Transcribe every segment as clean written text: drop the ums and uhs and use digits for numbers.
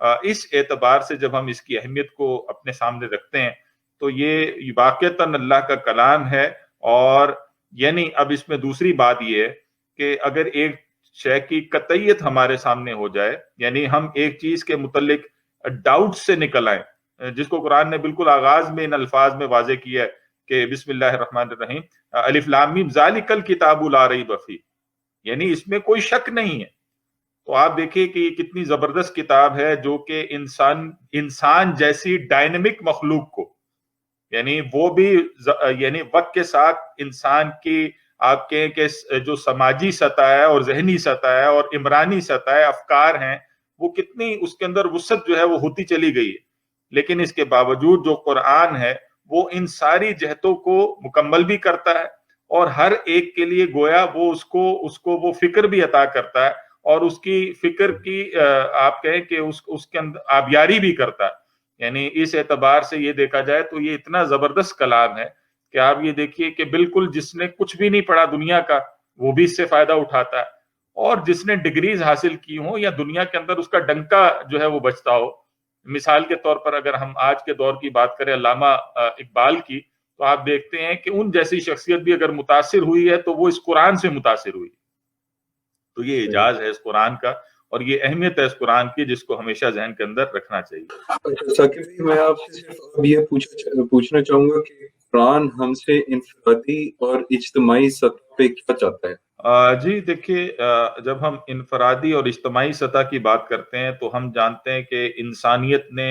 اس اعتبار سے جب ہم اس کی اہمیت کو اپنے سامنے رکھتے ہیں تو یہ واقعتاً اللہ کا کلام ہے. اور یعنی اب اس میں دوسری بات یہ ہے کہ اگر ایک شے کی قطعیت ہمارے سامنے ہو جائے، یعنی ہم ایک چیز کے متعلق ڈاؤٹ سے نکل آئیں، جس کو قرآن نے بالکل آغاز میں ان الفاظ میں واضح کیا ہے کہ بسم اللہ الرحمن الرحیم الف لام میم ذالک الکتاب لا ریب فیہ، یعنی اس میں کوئی شک نہیں ہے. تو آپ دیکھیے کہ یہ کتنی زبردست کتاب ہے جو کہ انسان جیسی ڈائنمک مخلوق کو، یعنی وہ بھی یعنی وقت کے ساتھ انسان کی آپ کہیں کہ جو سماجی سطح ہے اور ذہنی سطح ہے اور عمرانی سطح ہے، افکار ہیں، وہ کتنی اس کے اندر وسعت جو ہے وہ ہوتی چلی گئی ہے. لیکن اس کے باوجود جو قرآن ہے وہ ان ساری جہتوں کو مکمل بھی کرتا ہے اور ہر ایک کے لیے گویا وہ اس کو وہ فکر بھی عطا کرتا ہے اور اس کی فکر کی آپ کہیں کہ اس کے اندر آبیاری بھی کرتا ہے. یعنی اس اعتبار سے یہ دیکھا جائے تو یہ اتنا زبردست کلام ہے کہ آپ یہ دیکھیے کہ بالکل جس نے کچھ بھی نہیں پڑھا دنیا کا وہ بھی اس سے فائدہ اٹھاتا ہے، اور جس نے ڈگریز حاصل کی ہوں یا دنیا کے اندر اس کا ڈنکا جو ہے وہ بجتا ہو. مثال کے طور پر اگر ہم آج کے دور کی بات کریں علامہ اقبال کی، تو آپ دیکھتے ہیں کہ ان جیسی شخصیت بھی اگر متاثر ہوئی ہے تو وہ اس قرآن سے متاثر ہوئی. تو یہ اعجاز ہے اس قرآن کا اور یہ اہمیت ہے اس قرآن کی جس کو ہمیشہ ذہن کے اندر رکھنا چاہیے. ثاقب جی، میں آپ سے صرف اب یہ پوچھنا چاہوں گا کہ قرآن ہم سے انفرادی اور اجتماعی سطح پہ کیا چاہتا ہے؟ جی دیکھیے، جب ہم انفرادی اور اجتماعی سطح کی بات کرتے ہیں تو ہم جانتے ہیں کہ انسانیت نے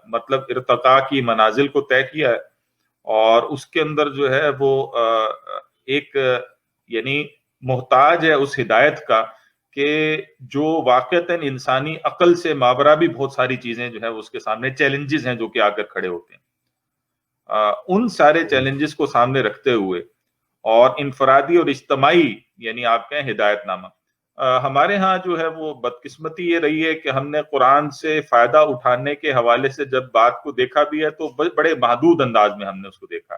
مطلب ارتقاء کی منازل کو طے کیا ہے اور اس کے اندر جو ہے وہ ایک یعنی محتاج ہے اس ہدایت کا کہ جو واقعتاً انسانی عقل سے ماورا بھی بہت ساری چیزیں جو ہے اس کے سامنے چیلنجز ہیں جو کہ آ کر کھڑے ہوتے ہیں. ان سارے چیلنجز کو سامنے رکھتے ہوئے اور انفرادی اور اجتماعی یعنی آپ کہیں ہدایت نامہ، ہمارے ہاں جو ہے وہ بدقسمتی یہ رہی ہے کہ ہم نے قرآن سے فائدہ اٹھانے کے حوالے سے جب بات کو دیکھا بھی ہے تو بڑے محدود انداز میں ہم نے اس کو دیکھا.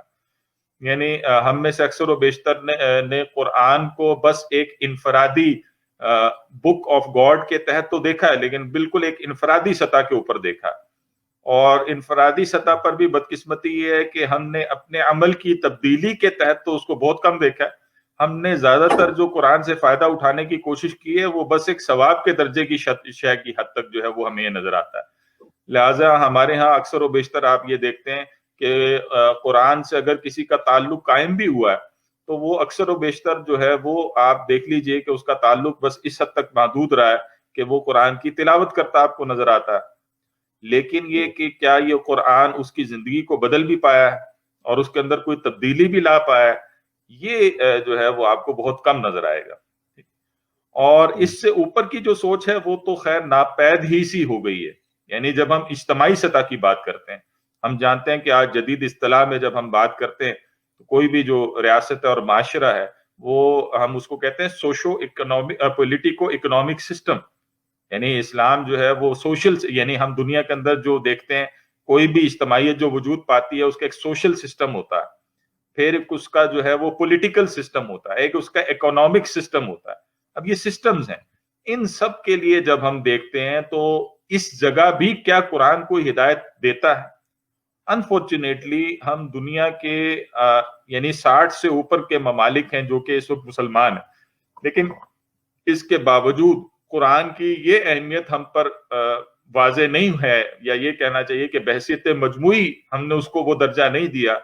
یعنی ہم میں سے اکثر و بیشتر نے قرآن کو بس ایک انفرادی بک آف گاڈ کے تحت تو دیکھا ہے، لیکن بالکل ایک انفرادی سطح کے اوپر دیکھا. اور انفرادی سطح پر بھی بدقسمتی یہ ہے کہ ہم نے اپنے عمل کی تبدیلی کے تحت تو اس کو بہت کم دیکھا ہے. ہم نے زیادہ تر جو قرآن سے فائدہ اٹھانے کی کوشش کی ہے وہ بس ایک ثواب کے درجے کی شے کی حد تک جو ہے وہ ہمیں یہ نظر آتا ہے. لہٰذا ہمارے ہاں اکثر و بیشتر آپ یہ دیکھتے ہیں کہ قرآن سے اگر کسی کا تعلق قائم بھی ہوا ہے تو وہ اکثر و بیشتر جو ہے وہ آپ دیکھ لیجئے کہ اس کا تعلق بس اس حد تک محدود رہا ہے کہ وہ قرآن کی تلاوت کرتا آپ کو نظر آتا ہے. لیکن یہ کہ کیا یہ قرآن اس کی زندگی کو بدل بھی پایا ہے اور اس کے اندر کوئی تبدیلی بھی لا پایا ہے، یہ جو ہے وہ آپ کو بہت کم نظر آئے گا. اور اس سے اوپر کی جو سوچ ہے وہ تو خیر ناپید ہی سی ہو گئی ہے. یعنی جب ہم اجتماعی سطح کی بات کرتے ہیں، ہم جانتے ہیں کہ آج جدید اصطلاح میں جب ہم بات کرتے ہیں تو کوئی بھی جو ریاست اور معاشرہ ہے وہ ہم اس کو کہتے ہیں socio economic politico economic system. یعنی اسلام جو ہے وہ سوشل، یعنی ہم دنیا کے اندر جو دیکھتے ہیں کوئی بھی اجتماعیت جو وجود پاتی ہے اس کا ایک سوشل سسٹم ہوتا ہے، پھر ایک اس کا جو ہے وہ پولیٹیکل سسٹم ہوتا ہے، ایک اس کا اکنامک سسٹم ہوتا ہے. اب یہ سسٹمز ہیں، ان سب کے لیے جب ہم دیکھتے ہیں تو اس جگہ بھی کیا قرآن کوئی ہدایت دیتا ہے؟ انفارچونیٹلی ہم دنیا کے یعنی 60 سے اوپر کے ممالک ہیں جو کہ اس وقت مسلمان ہیں، لیکن اس کے باوجود قرآن کی یہ اہمیت ہم پر واضح نہیں ہے، یا یہ کہنا چاہیے کہ بحیثیت مجموعی ہم نے اس کو وہ درجہ نہیں دیا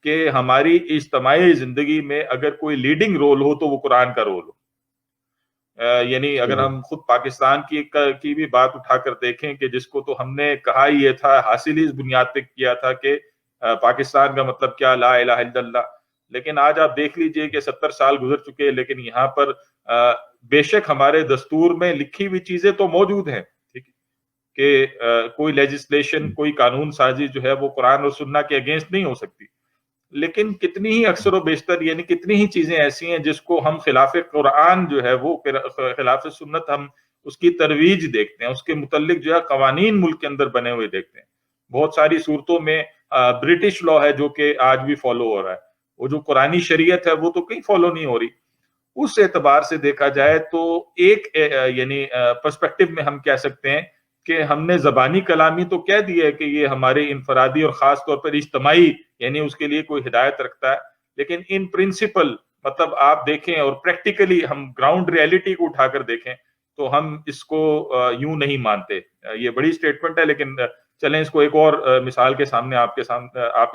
کہ ہماری اجتماعی زندگی میں اگر کوئی لیڈنگ رول ہو تو وہ قرآن کا رول ہو. یعنی اگر ہم خود پاکستان کی بھی بات اٹھا کر دیکھیں کہ جس کو تو ہم نے کہا یہ تھا، حاصل اس بنیاد پہ کیا تھا کہ پاکستان کا مطلب کیا، لا الہ الا اللہ. لیکن آج آپ دیکھ لیجئے کہ 70 سال گزر چکے، لیکن یہاں پر بے شک ہمارے دستور میں لکھی ہوئی چیزیں تو موجود ہیں، ٹھیک کہ کوئی لیجسلیشن، کوئی قانون سازی جو ہے وہ قرآن اور سنت کے اگینسٹ نہیں ہو سکتی، لیکن کتنی ہی اکثر و بیشتر یعنی کتنی ہی چیزیں ایسی ہیں جس کو ہم خلاف قرآن جو ہے وہ خلاف سنت ہم اس کی ترویج دیکھتے ہیں، اس کے متعلق جو ہے قوانین ملک کے اندر بنے ہوئے دیکھتے ہیں. بہت ساری صورتوں میں برٹش لا ہے جو کہ آج بھی فالو ہو رہا ہے، وہ جو قرآنی شریعت ہے وہ تو کہیں فالو نہیں ہو رہی. اس اعتبار سے دیکھا جائے تو ایک یعنی پرسپیکٹو میں ہم کہہ سکتے ہیں کہ ہم نے زبانی کلامی تو کہہ دیا ہے کہ یہ ہمارے انفرادی اور خاص طور پر اجتماعی یعنی اس کے لیے کوئی ہدایت رکھتا ہے، لیکن ان پرنسپل مطلب آپ دیکھیں اور پریکٹیکلی ہم گراؤنڈ ریئلٹی کو اٹھا کر دیکھیں تو ہم اس کو یوں نہیں مانتے. یہ بڑی اسٹیٹمنٹ ہے، لیکن چلیں اس کو ایک اور مثال کے سامنے آپ کے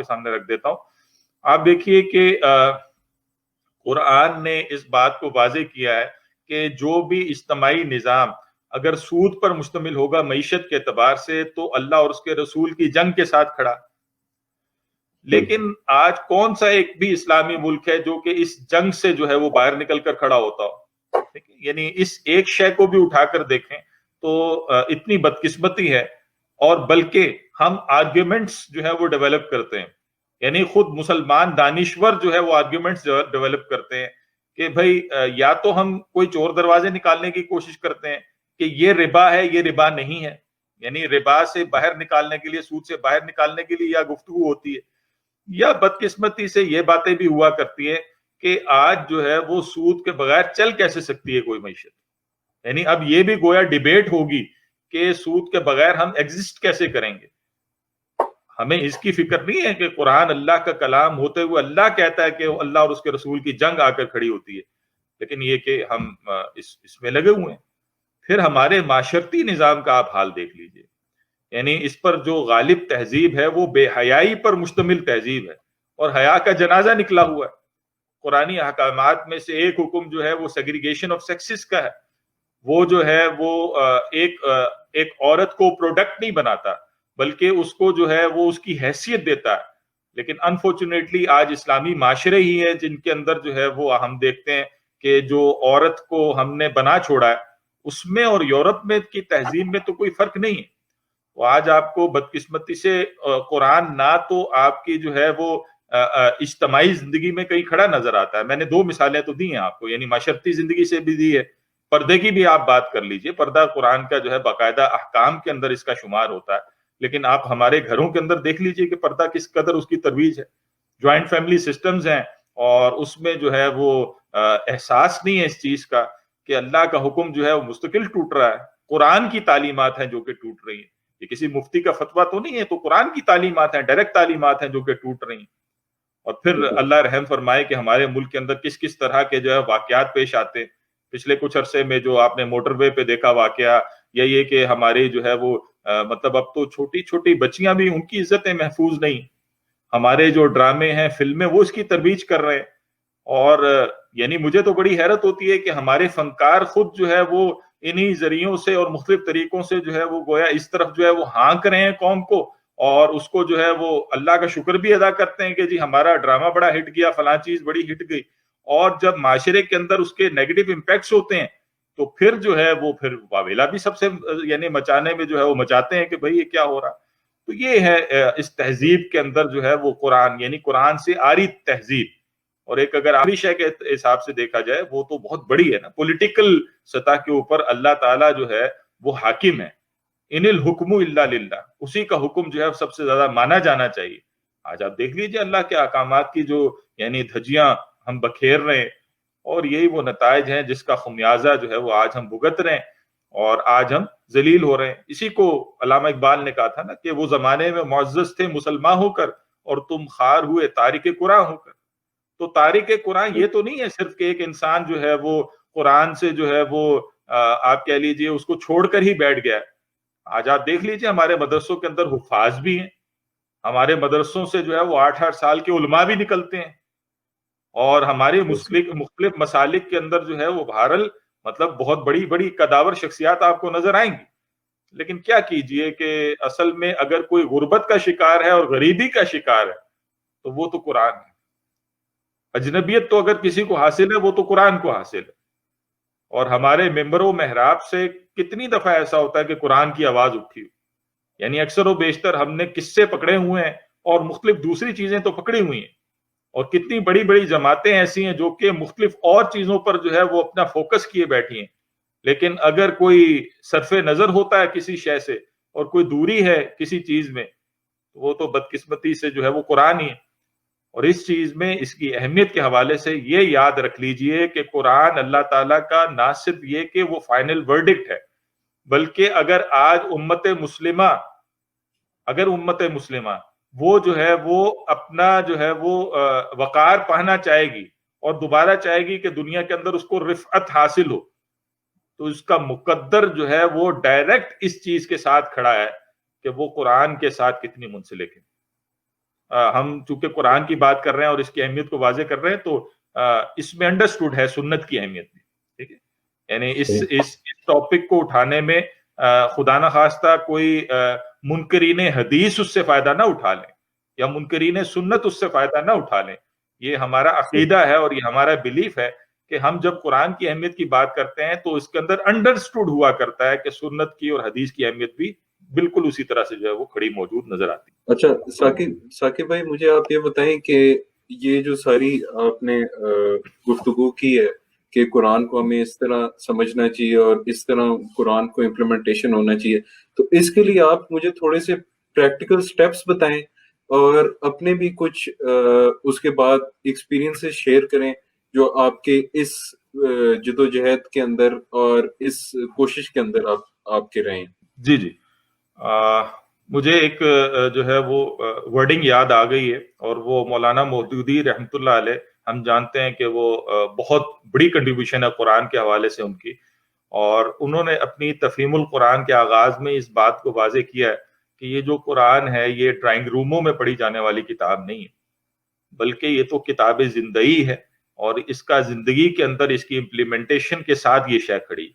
سامنے رکھ دیتا ہوں. آپ دیکھیے کہ قرآن نے اس بات کو واضح کیا ہے کہ جو بھی اجتماعی نظام اگر سود پر مشتمل ہوگا معیشت کے اعتبار سے تو اللہ اور اس کے رسول کی جنگ کے ساتھ کھڑا. لیکن آج کون سا ایک بھی اسلامی ملک ہے جو کہ اس جنگ سے جو ہے وہ باہر نکل کر کھڑا ہوتا ہو؟ یعنی اس ایک شے کو بھی اٹھا کر دیکھیں تو اتنی بدقسمتی ہے. اور بلکہ ہم آرگیومنٹس جو ہے وہ ڈیولپ کرتے ہیں، یعنی خود مسلمان دانشور جو ہے وہ آرگیومنٹس ڈیولپ کرتے ہیں کہ بھائی یا تو ہم کوئی چور دروازے نکالنے کی کوشش کرتے ہیں کہ یہ ربا ہے، یہ ربا نہیں ہے، یعنی ربا سے باہر نکالنے کے لیے، سود سے باہر نکالنے کے لیے یا گفتگو ہوتی ہے، یا بدقسمتی سے یہ باتیں بھی ہوا کرتی ہیں کہ آج جو ہے وہ سود کے بغیر چل کیسے سکتی ہے کوئی معیشت. یعنی اب یہ بھی گویا ڈیبیٹ ہوگی کہ سود کے بغیر ہم ایگزسٹ کیسے کریں گے. ہمیں اس کی فکر نہیں ہے کہ قرآن اللہ کا کلام ہوتے ہوئے اللہ کہتا ہے کہ اللہ اور اس کے رسول کی جنگ آ کر کھڑی ہوتی ہے، لیکن یہ کہ ہم اس میں لگے ہوئے ہیں. پھر ہمارے معاشرتی نظام کا آپ حال دیکھ لیجئے، یعنی اس پر جو غالب تہذیب ہے وہ بے حیائی پر مشتمل تہذیب ہے اور حیا کا جنازہ نکلا ہوا ہے. قرآنی احکامات میں سے ایک حکم جو ہے وہ سیگریگیشن آف سیکسز کا ہے. وہ جو ہے وہ ایک عورت کو پروڈکٹ نہیں بناتا بلکہ اس کو جو ہے وہ اس کی حیثیت دیتا ہے. لیکن انفارچونیٹلی آج اسلامی معاشرے ہی ہیں جن کے اندر جو ہے وہ ہم دیکھتے ہیں کہ جو عورت کو ہم نے بنا چھوڑا ہے اس میں اور یورپ میں کی تہذیب میں تو کوئی فرق نہیں ہے. تو آج آپ کو بدقسمتی سے قرآن نہ تو آپ کی جو ہے وہ اجتماعی زندگی میں کہیں کھڑا نظر آتا ہے. میں نے دو مثالیں تو دی ہیں آپ کو، یعنی معاشرتی زندگی سے بھی دی ہے، پردے کی بھی آپ بات کر لیجئے. پردہ قرآن کا جو ہے باقاعدہ احکام کے اندر اس کا شمار ہوتا ہے، لیکن آپ ہمارے گھروں کے اندر دیکھ لیجئے کہ پردہ کس قدر اس کی ترویج ہے. جوائنٹ فیملی سسٹمز ہیں اور اس میں جو ہے وہ احساس نہیں ہے اس چیز کا کہ اللہ کا حکم جو ہے وہ مستقل ٹوٹ رہا ہے. قرآن کی تعلیمات ہیں جو کہ ٹوٹ رہی ہیں. یہ کسی مفتی کا فتویٰ تو نہیں ہے، تو قرآن کی تعلیمات ہیں، ڈائریکٹ تعلیمات ہیں جو کہ ٹوٹ رہی ہیں. اور پھر اللہ رحم فرمائے کہ ہمارے ملک کے اندر کس کس طرح کے جو ہے واقعات پیش آتے ہیں. پچھلے کچھ عرصے میں جو آپ نے موٹر وے پہ دیکھا واقعہ، یا یہ کہ ہمارے جو ہے وہ مطلب اب تو چھوٹی چھوٹی بچیاں بھی ان کی عزتیں محفوظ نہیں. ہمارے جو ڈرامے ہیں، فلمیں، وہ اس کی ترویج کر رہے ہیں. اور یعنی مجھے تو بڑی حیرت ہوتی ہے کہ ہمارے فنکار خود جو ہے وہ انہی ذریعوں سے اور مختلف طریقوں سے جو ہے وہ گویا اس طرف جو ہے وہ ہانک رہے ہیں قوم کو، اور اس کو جو ہے وہ اللہ کا شکر بھی ادا کرتے ہیں کہ جی ہمارا ڈرامہ بڑا ہٹ گیا، فلاں چیز بڑی ہٹ گئی. اور جب معاشرے کے اندر اس کے نیگیٹو امپیکٹس ہوتے ہیں تو پھر جو ہے وہ پھر واویلا بھی سب سے یعنی مچانے میں جو ہے وہ مچاتے ہیں کہ بھئی یہ کیا ہو رہا. تو یہ ہے اس تہذیب کے اندر جو ہے وہ قرآن، یعنی قرآن سے آری تہذیب. اور ایک اگر آخری شے کے حساب سے دیکھا جائے وہ تو بہت بڑی ہے نا، پولیٹیکل سطح کے اوپر اللہ تعالیٰ جو ہے وہ حاکم ہے. ان الحکم الا للہ، اسی کا حکم جو ہے سب سے زیادہ مانا جانا چاہیے. آج آپ دیکھ لیجئے اللہ کے احکامات کی جو یعنی دھجیاں ہم بکھیر رہے ہیں، اور یہی وہ نتائج ہیں جس کا خمیازہ جو ہے وہ آج ہم بھگت رہے ہیں اور آج ہم ذلیل ہو رہے ہیں. اسی کو علامہ اقبال نے کہا تھا نا کہ وہ زمانے میں معزز تھے مسلمان ہو کر اور تم خار ہوئے تارک قرآن ہو کر. تو تارک قرآن یہ تو نہیں ہے صرف کہ ایک انسان جو ہے وہ قرآن سے جو ہے وہ آپ کہہ لیجئے اس کو چھوڑ کر ہی بیٹھ گیا. آج آپ دیکھ لیجئے ہمارے مدرسوں کے اندر حفاظ بھی ہیں، ہمارے مدرسوں سے جو ہے وہ 8-8 سال کے علماء بھی نکلتے ہیں، اور ہمارے مختلف مسالک کے اندر جو ہے وہ بہرحال مطلب بہت بڑی بڑی قداور شخصیات آپ کو نظر آئیں گی. لیکن کیا کیجئے کہ اصل میں اگر کوئی غربت کا شکار ہے اور غریبی کا شکار ہے تو وہ تو قرآن ہے. اجنبیت تو اگر کسی کو حاصل ہے وہ تو قرآن کو حاصل ہے. اور ہمارے ممبر و محراب سے کتنی دفعہ ایسا ہوتا ہے کہ قرآن کی آواز اٹھی ہو، یعنی اکثر و بیشتر ہم نے قصے پکڑے ہوئے ہیں اور مختلف دوسری چیزیں تو پکڑی ہوئی ہیں. اور کتنی بڑی بڑی جماعتیں ایسی ہیں جو کہ مختلف اور چیزوں پر جو ہے وہ اپنا فوکس کیے بیٹھی ہیں، لیکن اگر کوئی صرف نظر ہوتا ہے کسی شے سے اور کوئی دوری ہے کسی چیز میں تو وہ تو بدقسمتی سے جو ہے وہ قرآن ہی ہے. اور اس چیز میں اس کی اہمیت کے حوالے سے یہ یاد رکھ لیجئے کہ قرآن اللہ تعالیٰ کا نہ صرف یہ کہ وہ فائنل ورڈکٹ ہے، بلکہ اگر آج امت مسلمہ وہ جو ہے وہ اپنا جو ہے وہ وقار پانا چاہے گی اور دوبارہ چاہے گی کہ دنیا کے اندر اس کو رفعت حاصل ہو، تو اس کا مقدر جو ہے وہ ڈائریکٹ اس چیز کے ساتھ کھڑا ہے کہ وہ قرآن کے ساتھ کتنی منسلک ہے۔ ہم چونکہ قرآن کی بات کر رہے ہیں اور اس کی اہمیت کو واضح کر رہے ہیں، تو اس میں انڈرسٹوڈ ہے سنت کی اہمیت بھی، ٹھیک ہے؟ یعنی اس ٹاپک کو اٹھانے میں خدا نہ خواستہ کوئی منکرین حدیث اس سے فائدہ نہ اٹھا لیں یا منکرین سنت اس سے فائدہ نہ اٹھا لیں۔ یہ ہمارا عقیدہ ہے اور یہ ہمارا بلیف ہے کہ ہم جب قرآن کی اہمیت کی بات کرتے ہیں تو اس کے اندر انڈرسٹوڈ ہوا کرتا ہے کہ سنت کی اور حدیث کی اہمیت بھی بالکل اسی طرح سے جو ہے وہ کھڑی موجود نظر آتی ہے۔ اچھا ثاقب بھائی، مجھے آپ یہ بتائیں کہ یہ جو ساری آپ نے گفتگو کی ہے کہ قرآن کو ہمیں اس طرح سمجھنا چاہیے اور اس طرح قرآن کو امپلیمنٹیشن ہونا چاہیے، تو اس کے لیے آپ مجھے تھوڑے سے پریکٹیکل سٹیپس بتائیں اور اپنے بھی کچھ اس کے بعد ایکسپیرینسز شیئر کریں جو آپ کے اس جدوجہد کے اندر اور اس کوشش کے اندر آپ کے رہے ہیں۔ جی مجھے ایک جو ہے وہ ورڈنگ یاد آ گئی ہے، اور وہ مولانا مودودی رحمۃ اللہ علیہ، ہم جانتے ہیں کہ وہ بہت بڑی کنٹریبیوشن ہے قرآن کے حوالے سے ان کی، اور انہوں نے اپنی تفہیم القرآن کے آغاز میں اس بات کو واضح کیا ہے کہ یہ جو قرآن ہے یہ ڈرائنگ روموں میں پڑھی جانے والی کتاب نہیں ہے، بلکہ یہ تو کتاب زندگی ہے، اور اس کا زندگی کے اندر اس کی امپلیمنٹیشن کے ساتھ یہ شے کھڑی۔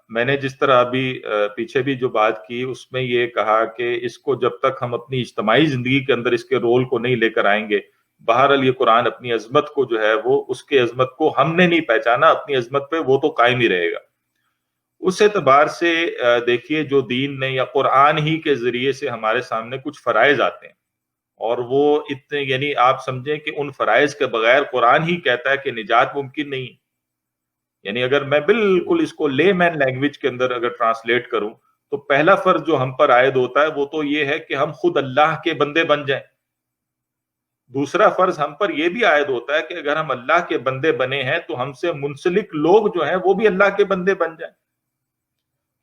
میں نے جس طرح ابھی پیچھے بھی جو بات کی اس میں یہ کہا کہ اس کو جب تک ہم اپنی اجتماعی زندگی کے اندر اس کے رول کو نہیں لے کر آئیں گے، بہرحال یہ قرآن اپنی عظمت کو جو ہے وہ اس کے عظمت کو ہم نے نہیں پہچانا، اپنی عظمت پہ وہ تو قائم ہی رہے گا۔ اس اعتبار سے دیکھیے جو دین نے یا قرآن ہی کے ذریعے سے ہمارے سامنے کچھ فرائض آتے ہیں، اور وہ اتنے، یعنی آپ سمجھیں کہ ان فرائض کے بغیر قرآن ہی کہتا ہے کہ نجات ممکن نہیں ہے۔ یعنی اگر میں بالکل اس کو لے مین لینگویج کے اندر اگر ٹرانسلیٹ کروں تو پہلا فرض جو ہم پر عائد ہوتا ہے وہ تو یہ ہے کہ ہم خود اللہ کے بندے بن جائیں۔ دوسرا فرض ہم پر یہ بھی عائد ہوتا ہے کہ اگر ہم اللہ کے بندے بنے ہیں تو ہم سے منسلک لوگ جو ہیں وہ بھی اللہ کے بندے بن جائیں۔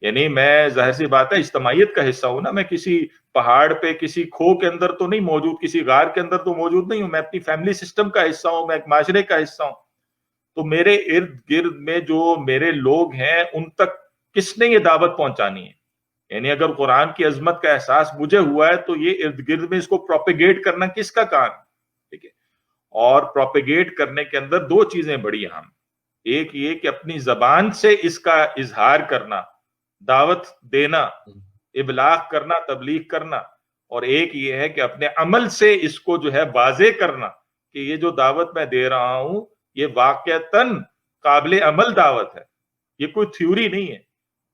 یعنی میں ظاہر سی بات ہے اجتماعیت کا حصہ ہوں نا، میں کسی پہاڑ پہ کسی کھو کے اندر تو نہیں موجود، کسی غار کے اندر تو موجود نہیں ہوں، میں اپنی فیملی سسٹم کا حصہ ہوں، میں ایک معاشرے کا حصہ ہوں۔ تو میرے ارد گرد میں جو میرے لوگ ہیں ان تک کس نے یہ دعوت پہنچانی ہے؟ یعنی اگر قرآن کی عظمت کا احساس مجھے ہوا ہے تو یہ ارد گرد میں اس کو پروپیگیٹ کرنا کس کا کام ہے؟ ٹھیک ہے، اور پروپیگیٹ کرنے کے اندر دو چیزیں بڑی اہم، ایک یہ کہ اپنی زبان سے اس کا اظہار کرنا، دعوت دینا، ابلاغ کرنا، تبلیغ کرنا، اور ایک یہ ہے کہ اپنے عمل سے اس کو جو ہے واضح کرنا کہ یہ جو دعوت میں دے رہا ہوں یہ واقعتاً قابل عمل دعوت ہے، یہ کوئی تھیوری نہیں ہے،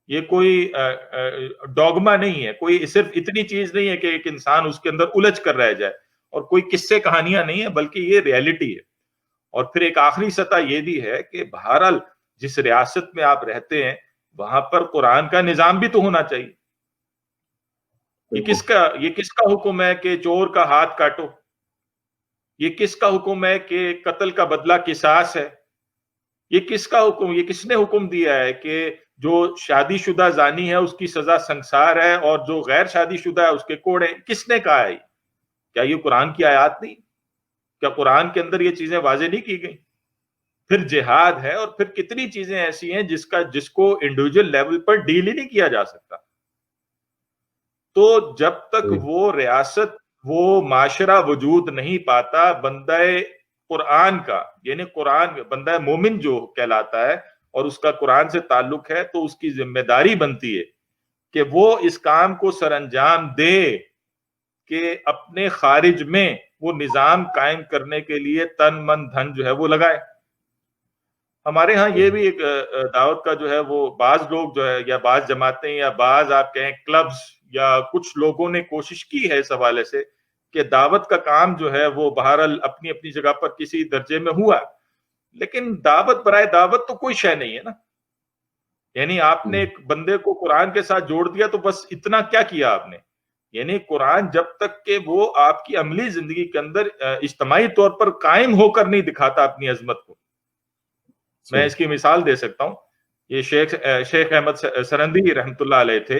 یہ کوئی ڈوگما نہیں ہے، کوئی صرف اتنی چیز نہیں ہے کہ ایک انسان اس کے اندر الجھ کر رہ جائے، اور کوئی قصے کہانیاں نہیں ہے، بلکہ یہ ریالٹی ہے۔ اور پھر ایک آخری سطح یہ بھی ہے کہ بہرحال جس ریاست میں آپ رہتے ہیں وہاں پر قرآن کا نظام بھی تو ہونا چاہیے۔ یہ کس کا حکم ہے کہ چور کا ہاتھ کاٹو؟ یہ کس کا حکم ہے کہ قتل کا بدلہ قصاص ہے؟ یہ کس کا حکم، یہ کس نے حکم دیا ہے کہ جو شادی شدہ زانی ہے اس کی سزا سنگسار ہے اور جو غیر شادی شدہ ہے اس کے کوڑے؟ کس نے کہا ہے؟ کیا یہ قرآن کی آیات نہیں؟ کیا قرآن کے اندر یہ چیزیں واضح نہیں کی گئی؟ پھر جہاد ہے، اور پھر کتنی چیزیں ایسی ہیں جس کو انڈیویجول لیول پر ڈیل ہی نہیں کیا جا سکتا۔ تو جب تک وہ ریاست، وہ معاشرہ وجود نہیں پاتا بندہ قرآن کا، یعنی قرآن بندہ مومن جو کہلاتا ہے اور اس کا قرآن سے تعلق ہے، تو اس کی ذمہ داری بنتی ہے کہ وہ اس کام کو سر انجام دے کہ اپنے خارج میں وہ نظام قائم کرنے کے لیے تن من دھن جو ہے وہ لگائے۔ ہمارے ہاں یہ بھی ایک دعوت کا جو ہے وہ بعض لوگ جو ہے یا بعض جماعتیں یا بعض آپ کہیں کلبز یا کچھ لوگوں نے کوشش کی ہے اس حوالے سے کہ دعوت کا کام جو ہے وہ بہرحال اپنی اپنی جگہ پر کسی درجے میں ہوا، لیکن دعوت برائے دعوت تو کوئی شے نہیں ہے نا۔ یعنی آپ نے ایک بندے کو قرآن کے ساتھ جوڑ دیا تو بس اتنا کیا کیا آپ نے؟ یعنی قرآن جب تک کہ وہ آپ کی عملی زندگی کے اندر اجتماعی طور پر قائم ہو کر نہیں دکھاتا اپنی عظمت کو۔ میں اس کی مثال دے سکتا ہوں یہ شیخ احمد سرندی رحمۃ اللہ علیہ تھے،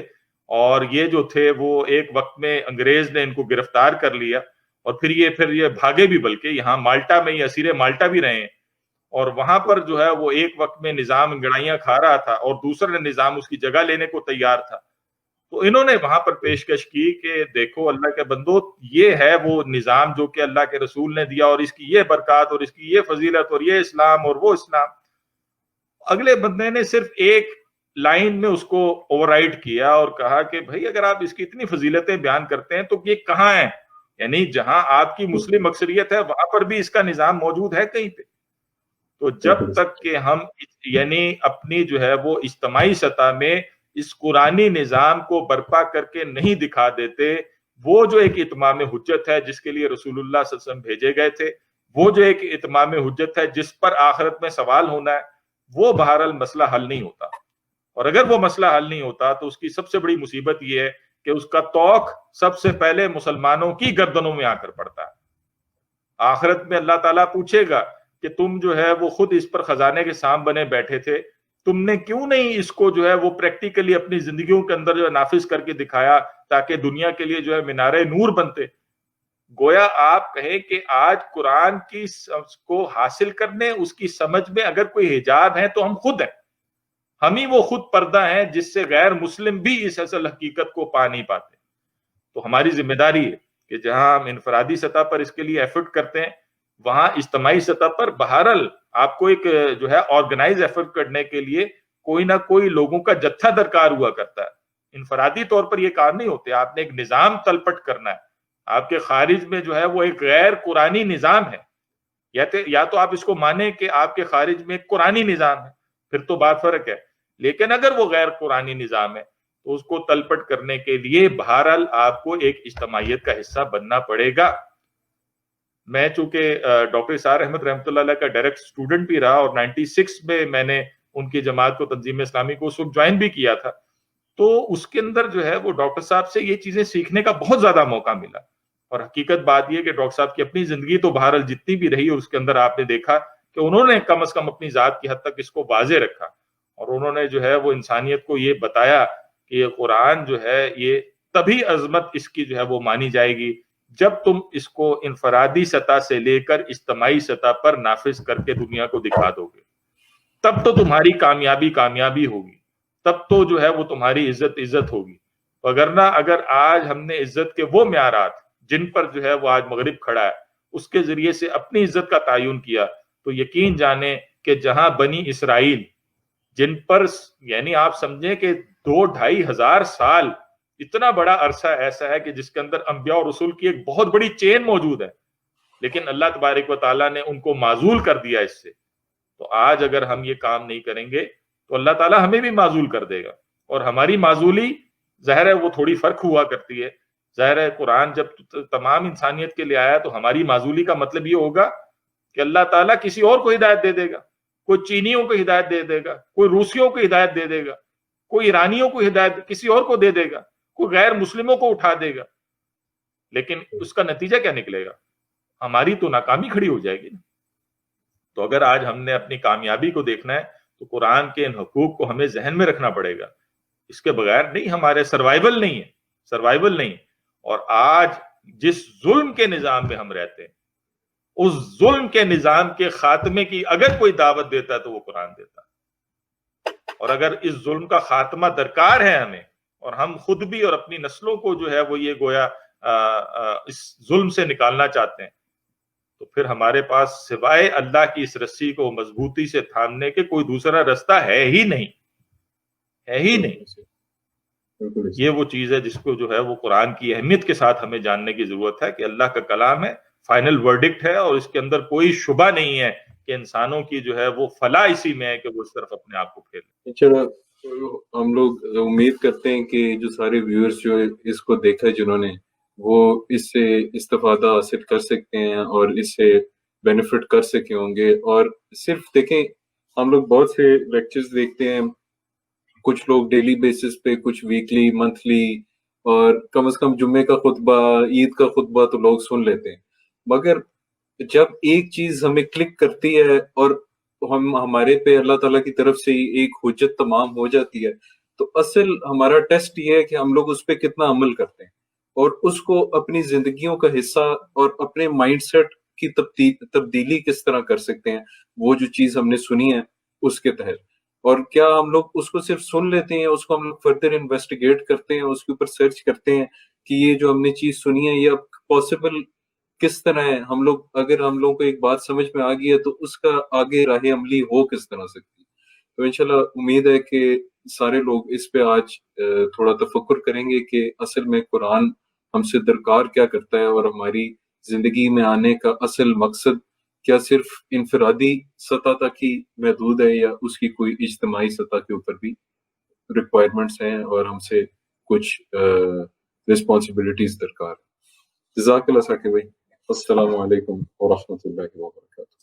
اور یہ جو تھے وہ ایک وقت میں انگریز نے ان کو گرفتار کر لیا، اور پھر یہ بھاگے بھی، بلکہ یہاں مالٹا میں یہ اسیر مالٹا بھی رہے ہیں، اور وہاں پر جو ہے وہ ایک وقت میں نظام انگڑائیاں کھا رہا تھا اور دوسرا نظام اس کی جگہ لینے کو تیار تھا، تو انہوں نے وہاں پر پیشکش کی کہ دیکھو اللہ کے بندو، یہ ہے وہ نظام جو کہ اللہ کے رسول نے دیا، اور اس کی یہ برکات اور اس کی یہ فضیلت اور یہ اسلام اور وہ اسلام۔ اگلے بندے نے صرف ایک لائن میں اس کو اوور رائڈ کیا اور کہا کہ بھائی اگر آپ اس کی اتنی فضیلتیں بیان کرتے ہیں تو یہ کہاں ہیں؟ یعنی جہاں آپ کی مسلم اکثریت ہے وہاں پر بھی اس کا نظام موجود ہے کہیں پہ؟ تو جب تک کہ ہم یعنی اپنی جو ہے وہ اجتماعی سطح میں اس قرآنی نظام کو برپا کر کے نہیں دکھا دیتے، وہ جو ایک اتمام حجت ہے جس کے لیے رسول اللہ صلی اللہ علیہ وسلم بھیجے گئے تھے، وہ جو ایک اتمام حجت ہے جس پر آخرت میں سوال ہونا ہے، وہ بہرحال مسئلہ حل نہیں ہوتا۔ اور اگر وہ مسئلہ حل نہیں ہوتا تو اس کی سب سے بڑی مصیبت یہ ہے کہ اس کا توق سب سے پہلے مسلمانوں کی گردنوں میں آ کر پڑتا ہے۔ آخرت میں اللہ تعالیٰ پوچھے گا کہ تم جو ہے وہ خود اس پر خزانے کے سام بنے بیٹھے تھے، تم نے کیوں نہیں اس کو جو ہے وہ پریکٹیکلی اپنی زندگیوں کے اندر جو ہے نافذ کر کے دکھایا تاکہ دنیا کے لیے جو ہے مینارے نور بنتے۔ گویا آپ کہیں کہ آج قرآن کی کو حاصل کرنے، اس کی سمجھ میں اگر کوئی حجاب ہے تو ہم خود ہیں، ہم ہی وہ خود پردہ ہیں جس سے غیر مسلم بھی اس اصل حقیقت کو پا نہیں پاتے۔ تو ہماری ذمہ داری ہے کہ جہاں ہم انفرادی سطح پر اس کے لیے ایفرٹ کرتے ہیں، وہاں اجتماعی سطح پر بہرحال آپ کو ایک جو ہے آرگنائز ایفرٹ کرنے کے لیے کوئی نہ کوئی لوگوں کا جتھا درکار ہوا کرتا ہے۔ انفرادی طور پر یہ کام نہیں ہوتے، آپ نے ایک نظام تلپٹ کرنا ہے۔ آپ کے خارج میں جو ہے وہ ایک غیر قرآنی نظام ہے، یا تو آپ اس کو مانیں کہ آپ کے خارج میں ایک قرآنی نظام ہے، پھر تو بات فرق ہے، لیکن اگر وہ غیر قرآنی نظام ہے تو اس کو تلپٹ کرنے کے لیے بہرحال آپ کو ایک اجتماعیت کا حصہ بننا پڑے گا۔ میں چونکہ ڈاکٹر اسحاق احمد رحمۃ اللہ علیہ کا ڈائریکٹ اسٹوڈنٹ بھی رہا، اور 96 میں میں نے ان کی جماعت کو تنظیم اسلامی کو اس وقت جوائن بھی کیا تھا، تو اس کے اندر جو ہے وہ ڈاکٹر صاحب سے یہ چیزیں سیکھنے کا بہت زیادہ موقع ملا۔ اور حقیقت بات یہ کہ ڈاکٹر صاحب کی اپنی زندگی تو بہرحال جتنی بھی رہی، اور اس کے اندر آپ نے دیکھا کہ انہوں نے کم از کم اپنی ذات کی حد تک اس کو واضح رکھا، اور انہوں نے جو ہے وہ انسانیت کو یہ بتایا کہ یہ قرآن جو ہے یہ تبھی عظمت اس کی جو ہے وہ مانی جائے گی جب تم اس کو انفرادی سطح سے لے کر اجتماعی سطح پر نافذ کر کے دنیا کو دکھا دو گے، تب تو تمہاری کامیابی ہوگی، تب تو جو ہے وہ تمہاری عزت ہوگی۔ اگر آج ہم نے عزت کے وہ معیارات جن پر جو ہے وہ آج مغرب کھڑا ہے اس کے ذریعے سے اپنی عزت کا تعین کیا، تو یقین جانیں کہ جہاں بنی اسرائیل جن پر یعنی آپ سمجھیں کہ 2-2.5 ہزار سال، اتنا بڑا عرصہ ایسا ہے کہ جس کے اندر انبیاء اور رسول کی ایک بہت بڑی چین موجود ہے، لیکن اللہ تبارک و تعالیٰ نے ان کو معزول کر دیا اس سے۔ تو آج اگر ہم یہ کام نہیں کریں گے تو اللہ تعالیٰ ہمیں بھی معزول کر دے گا، اور ہماری معزولی ظاہر ہے وہ تھوڑی فرق ہوا کرتی ہے۔ ظاہر ہے قرآن جب تمام انسانیت کے لیے آیا تو ہماری معزولی کا مطلب یہ ہوگا کہ اللہ تعالیٰ کسی اور کو ہدایت دے دے گا، کوئی چینیوں کو ہدایت دے دے گا، کوئی روسیوں کو ہدایت دے دے گا، کوئی ایرانیوں کو ہدایت کسی اور کو دے دے گا، کوئی غیر مسلموں کو اٹھا دے گا، لیکن اس کا نتیجہ کیا نکلے گا؟ ہماری تو ناکامی کھڑی ہو جائے گی۔ تو اگر آج ہم نے اپنی کامیابی کو دیکھنا ہے تو قرآن کے ان حقوق کو ہمیں ذہن میں رکھنا پڑے گا، اس کے بغیر نہیں، ہمارے سروائیول نہیں۔ اور آج جس ظلم کے نظام میں ہم رہتے ہیں، اس ظلم کے نظام کے خاتمے کی اگر کوئی دعوت دیتا ہے تو وہ قرآن دیتا ہے۔ اور اگر اس ظلم کا خاتمہ درکار ہے ہمیں، اور ہم خود بھی اور اپنی نسلوں کو جو ہے وہ یہ گویا اس ظلم سے نکالنا چاہتے ہیں، تو پھر ہمارے پاس سوائے اللہ کی اس رسی کو مضبوطی سے تھامنے کے کوئی دوسرا رستہ ہے ہی نہیں۔ یہ وہ چیز ہے جس کو جو ہے وہ قرآن کی اہمیت کے ساتھ ہمیں جاننے کی ضرورت ہے کہ اللہ کا کلام ہے، فائنل ورڈکٹ ہے، اور اس کے اندر کوئی شبہ نہیں ہے کہ انسانوں کی جو ہے وہ فلاح اسی میں ہے کہ وہ اس طرف اپنے آپ کو پھیریں۔ چلو ہم لوگ امید کرتے ہیں کہ جو سارے ویورز جو اس کو دیکھا جنہوں نے، وہ اس سے استفادہ حاصل کر سکتے ہیں اور اس سے بینیفٹ کر سکے ہوں گے۔ اور صرف دیکھیں، ہم لوگ بہت سے لیکچرز دیکھتے ہیں، کچھ لوگ ڈیلی بیسس پہ، کچھ ویکلی، منتھلی، اور کم از کم جمعے کا خطبہ، عید کا خطبہ تو لوگ سن لیتے ہیں، مگر جب ایک چیز ہمیں کلک کرتی ہے اور ہمارے پہ اللہ تعالیٰ کی طرف سے ایک حجت تمام ہو جاتی ہے، تو اصل ہمارا ٹیسٹ یہ ہے کہ ہم لوگ اس پہ کتنا عمل کرتے ہیں اور اس کو اپنی زندگیوں کا حصہ اور اپنے مائنڈ سیٹ کی تبدیلی کس طرح کر سکتے ہیں، وہ جو چیز ہم نے سنی ہے اس کے تحت. اور کیا ہم لوگ اس کو صرف سن لیتے ہیں، اس کو ہم لوگ فردر انویسٹیگیٹ کرتے ہیں، اس کے اوپر سرچ کرتے ہیں کہ یہ جو ہم نے چیز سنی ہے یہ اب پاسبل کس طرح ہے. ہم لوگ اگر ہم لوگوں کو ایک بات سمجھ میں آ گئی ہے تو اس کا آگے راہ عملی ہو کس طرح سکتی. تو انشاءاللہ امید ہے کہ سارے لوگ اس پہ آج تھوڑا تفکر کریں گے کہ اصل میں قرآن ہم سے درکار کیا کرتا ہے اور ہماری زندگی میں آنے کا اصل مقصد کیا صرف انفرادی سطح تک ہی محدود ہے یا اس کی کوئی اجتماعی سطح کے اوپر بھی ریکوائرمنٹس ہیں اور ہم سے کچھ رسپانسبلٹیز درکار. جزاک اللہ ثاقب بھائی. السلام علیکم ورحمۃ اللہ وبرکاتہ.